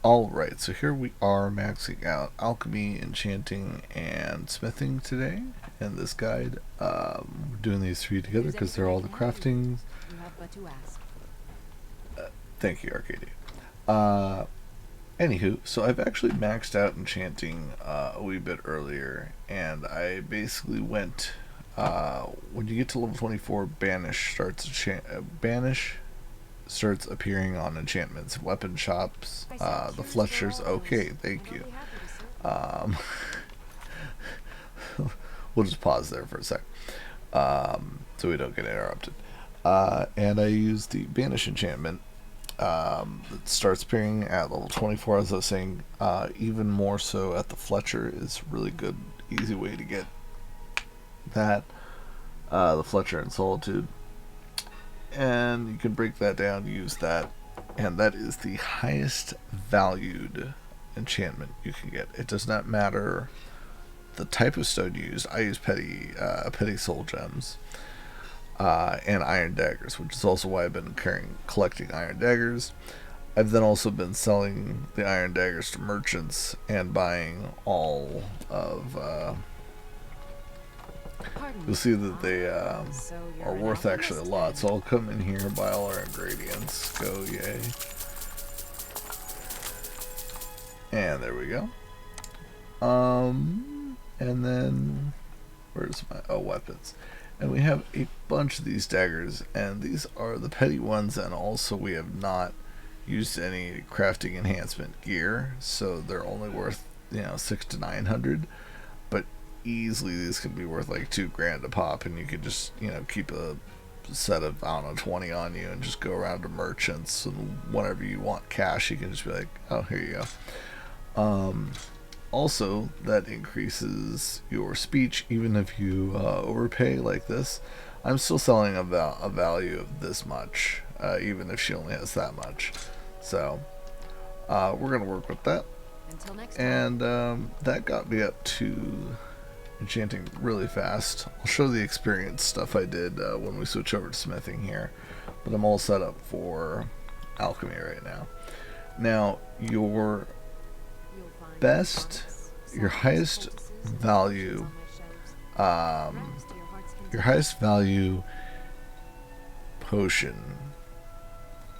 Alright, so here we are maxing out alchemy, enchanting, and smithing today in this guide. We're doing these three together because they're all the crafting. You have but to ask. Thank you, Arcadia. Uh, Anywho, so I've actually maxed out enchanting a wee bit earlier, and I basically went. When you get to level 24, Banish starts appearing on enchantments, weapon shops, the Fletchers. Okay, thank you. Um, we'll just pause there for a sec, so we don't get interrupted. And I use the Banish enchantment. It starts appearing at level 24, as I was saying. Even more so at the Fletcher is really good, easy way to get that. The Fletcher and Solitude. And you can break that down, use that, and that is the highest valued enchantment you can get. It does not matter the type of stone you use. I use petty soul gems, and iron daggers, which is also why I've been collecting iron daggers. I've then also been selling the iron daggers to merchants and buying all of. You'll see that they are worth actually a lot. So I'll come in here, buy all our ingredients, go yay, and there we go. And then where's my weapons? And we have a bunch of these daggers, and these are the petty ones, and also we have not used any crafting enhancement gear, so they're only worth 600 to 900. But easily these could be worth like $2,000 a pop, and you could just keep a set of 20 on you and just go around to merchants, and whenever you want cash you can just be like, oh, here you go. Also, that increases your speech even if you overpay like this. I'm still selling a value of this much, even if she only has that much. So we're gonna work with that. Until next time. And that got me up to enchanting really fast. I'll show the experience stuff I did when we switch over to smithing here, but I'm all set up for alchemy right now. Now your highest value potion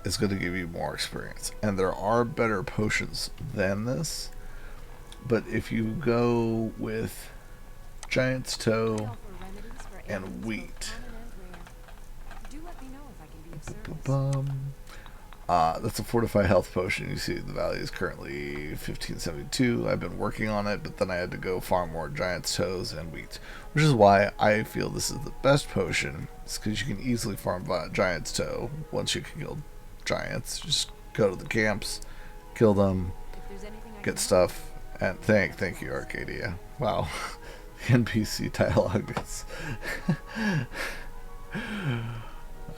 is going to give you more experience, and there are better potions than this, but if you go with Giant's Toe and Wheat, that's a fortified health potion. You see the value is currently 1572. I've been working on it, but then I had to go farm more Giant's Toes and Wheat, which is why I feel this is the best potion. It's because you can easily farm Giant's Toe once you can kill giants. Just go to the camps, kill them, get stuff, and thank you, Arcadia. Wow. NPC dialogue is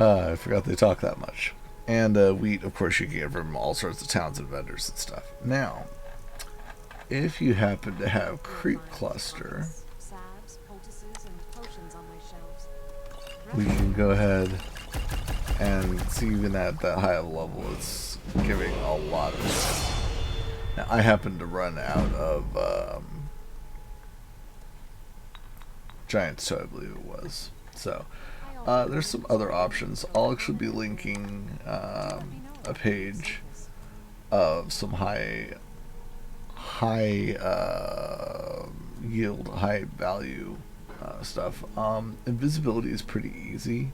I forgot they talk that much. And wheat, of course, you can get from all sorts of towns and vendors and stuff. Now, if you happen to have Creep Cluster, we can go ahead and see, even at that high of a level, it's giving a lot of stuff. Now, I happen to run out of Giant's Toe, I believe it was. So there's some other options. I'll actually be linking a page of some high yield, high value stuff. Invisibility is pretty easy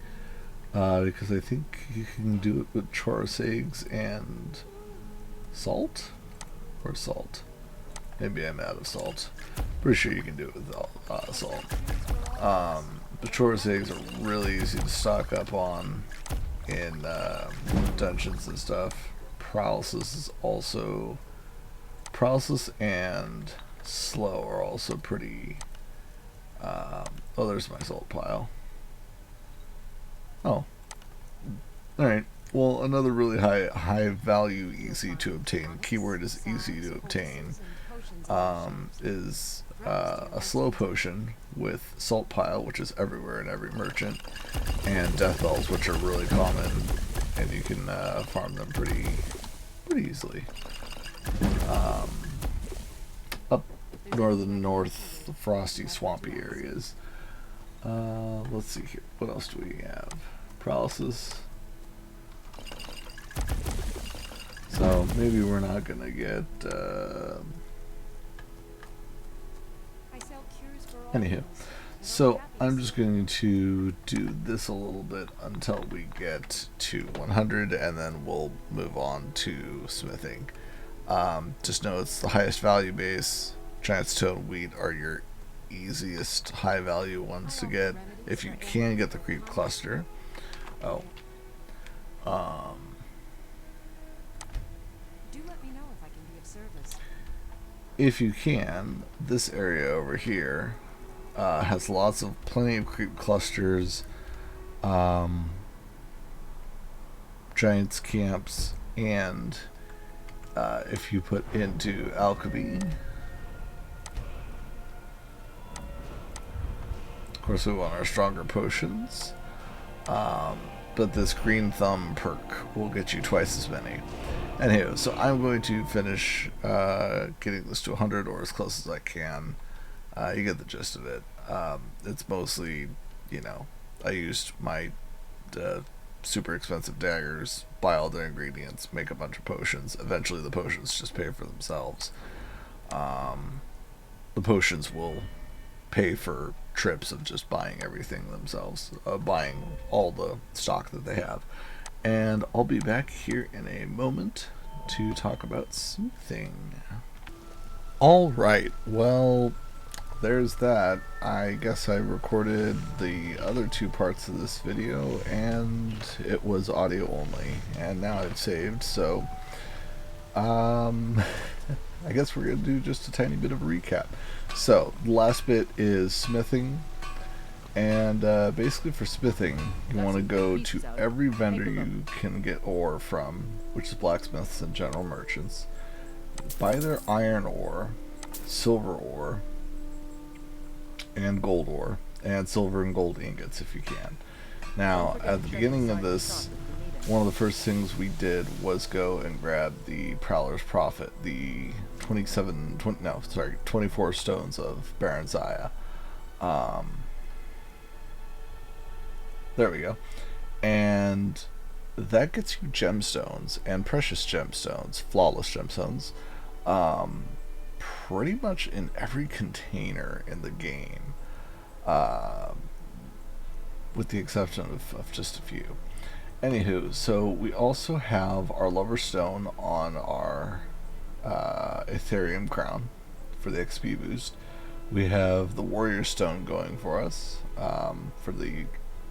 because I think you can do it with chorus eggs and salt, or salt. Maybe I'm out of salt. Pretty sure you can do it with salt. The chorus eggs are really easy to stock up on in dungeons and stuff. Paralysis and slow are also pretty. Oh, there's my salt pile. Oh, all right. Well, another really high value, easy to obtain. Keyword is easy to obtain. Is a slow potion with salt pile, which is everywhere in every merchant, and death bells, which are really common, and you can farm them pretty easily. um, up northern north, frosty, swampy areas. Let's see here. What else do we have? Paralysis. So maybe we're not gonna get. Anywho, so I'm just going to do this a little bit until we get to 100, and then we'll move on to smithing. Just know it's the highest value base. Giant stone, wheat are your easiest high value ones to get if you can get the creep cluster. Oh. Do let me know if I can be of service. If you can, this area over here has plenty of creep clusters, giants camps, and if you put into alchemy, of course we want our stronger potions, but this green thumb perk will get you twice as many. Anywho, so I'm going to finish getting this to 100 or as close as I can. You get the gist of it. It's mostly, I used my super expensive daggers, buy all their ingredients, make a bunch of potions. Eventually the potions just pay for themselves. The potions will pay for trips of just buying everything themselves, buying all the stock that they have. And I'll be back here in a moment to talk about smithing. Alright, well, there's that. I guess I recorded the other two parts of this video and it was audio only, and now I've saved, so I guess we're gonna do just a tiny bit of a recap. So the last bit is smithing, and basically for smithing you want to go to every vendor you can get ore from, which is blacksmiths and general merchants. Buy their iron ore, silver ore, and gold ore, and silver and gold ingots if you can. Now at the beginning of this, one of the first things we did was go and grab the Prowler's Prophet, the 24 stones of Baron Zaya. There we go. And that gets you gemstones and precious gemstones, flawless gemstones, pretty much in every container in the game, with the exception of just a few. Anywho, so we also have our Lover Stone on our Ethereum Crown for the XP boost. We have the Warrior Stone going for us, for the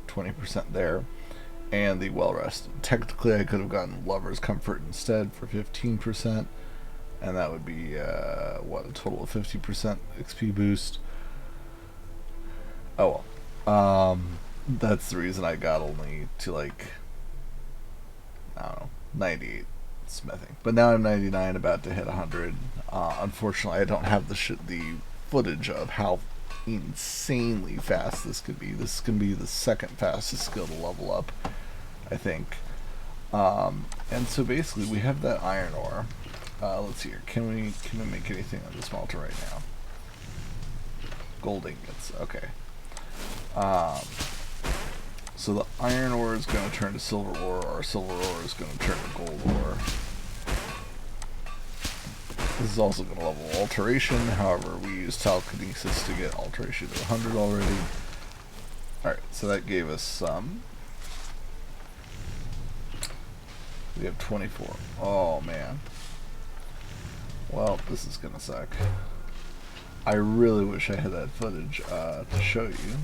20% there, and the Well Rest. Technically I could have gotten Lover's Comfort instead for 15%, and that would be a total of 50% XP boost. Oh well. That's the reason I got only to, like, I don't know, 98 smithing. But now I'm 99, about to hit 100. Unfortunately I don't have the footage of how insanely fast this could be. This can be the second fastest skill to level up, I think. And so basically we have that iron ore. Let's see here. Can we make anything on the smelter right now? Gold ingots. Okay. So the iron ore is going to turn to silver ore, or silver ore is going to turn to gold ore. This is also going to level alteration, however we use telekinesis to get alteration to 100 already. Alright, so that gave us some. We have 24. Oh man. Well, this is going to suck. I really wish I had that footage to show you.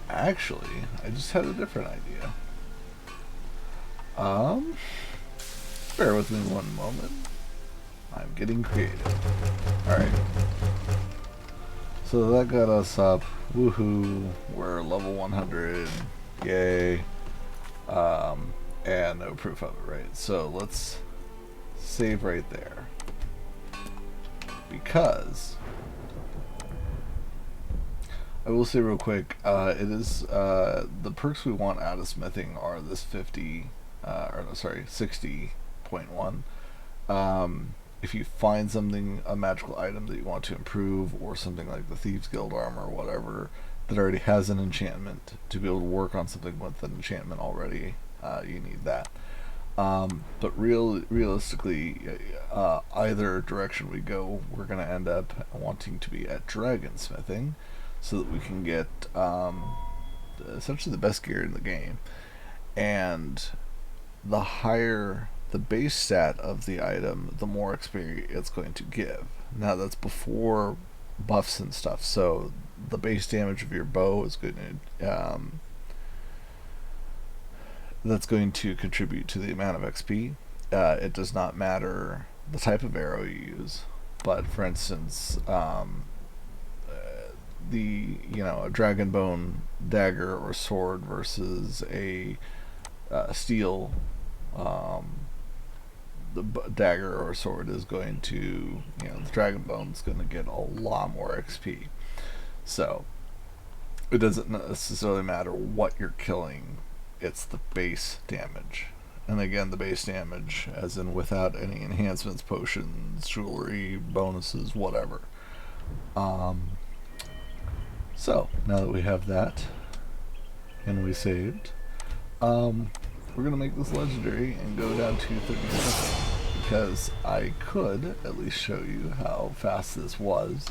Actually, I just had a different idea. Bear with me one moment. I'm getting creative. Alright. So that got us up. Woohoo. We're level 100. Yay. And no proof of it, right? So let's save right there. Because I will say real quick, it is the perks we want out of smithing are this 60.1, If you find something, a magical item that you want to improve, or something like the Thieves Guild armor or whatever that already has an enchantment, to be able to work on something with an enchantment already, you need that. But realistically, either direction we go, we're going to end up wanting to be at dragonsmithing so that we can get essentially the best gear in the game. And the higher the base stat of the item, the more experience it's going to give. Now, that's before buffs and stuff, so the base damage of your bow is going to that's going to contribute to the amount of XP. It does not matter the type of arrow you use, but for instance, a dragon bone dagger or sword versus a steel dagger or sword is going to, the dragon bone's going to get a lot more XP. So it doesn't necessarily matter what you're killing, it's the base damage. And again, the base damage, as in without any enhancements, potions, jewelry, bonuses, whatever. So, now that we have that, and we saved, we're going to make this legendary and go down to 37, because I could at least show you how fast this was.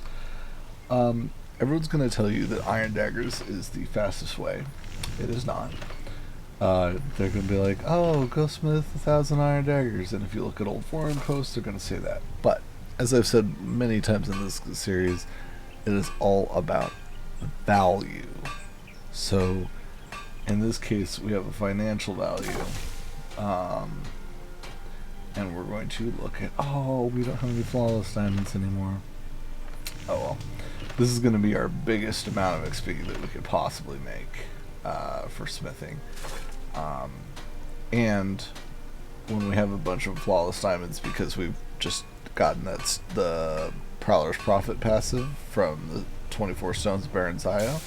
Everyone's going to tell you that iron daggers is the fastest way. It is not. They're going to be like, oh, go smith 1,000 iron daggers, and if you look at old forum posts, they're going to say that. But, as I've said many times in this series, it is all about value. So, in this case, we have a financial value, and we're going to look at, we don't have any flawless diamonds anymore. Oh well. This is going to be our biggest amount of XP that we could possibly make for smithing. And when we have a bunch of flawless diamonds, because we've just gotten the Prowler's Profit passive from the 24 Stones of Baron Zaya,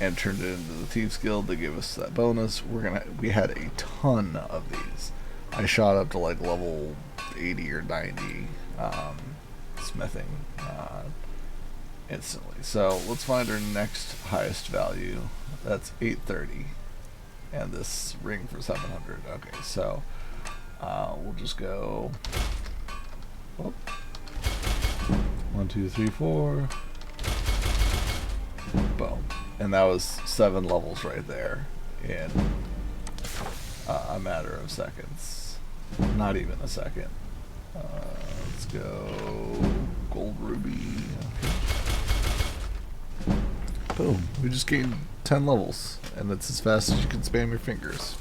and turned it into the Thieves Guild, they gave us that bonus. We had a ton of these. I shot up to like level 80 or 90 smithing instantly. So let's find our next highest value. That's 830, and this ring for 700. Okay, so we'll just go 1, 2, 3, 4. Boom. And that was 7 levels right there in a matter of seconds. Not even a second. Let's go gold ruby. Okay. Boom. We just gained 10 levels, and that's as fast as you can spam your fingers.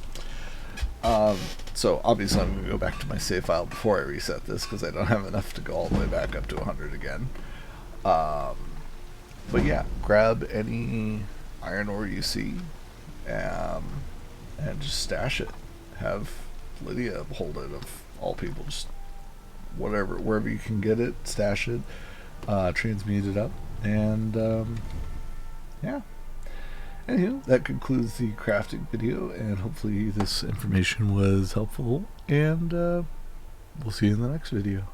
So obviously I'm going to go back to my save file before I reset this, because I don't have enough to go all the way back up to 100 again. But yeah, grab any iron ore you see, and just stash it. Have Lydia hold it, of all people. Just wherever you can get it, stash it, transmute it up, and yeah. Anywho, that concludes the crafting video, and hopefully this information was helpful, and we'll see you in the next video.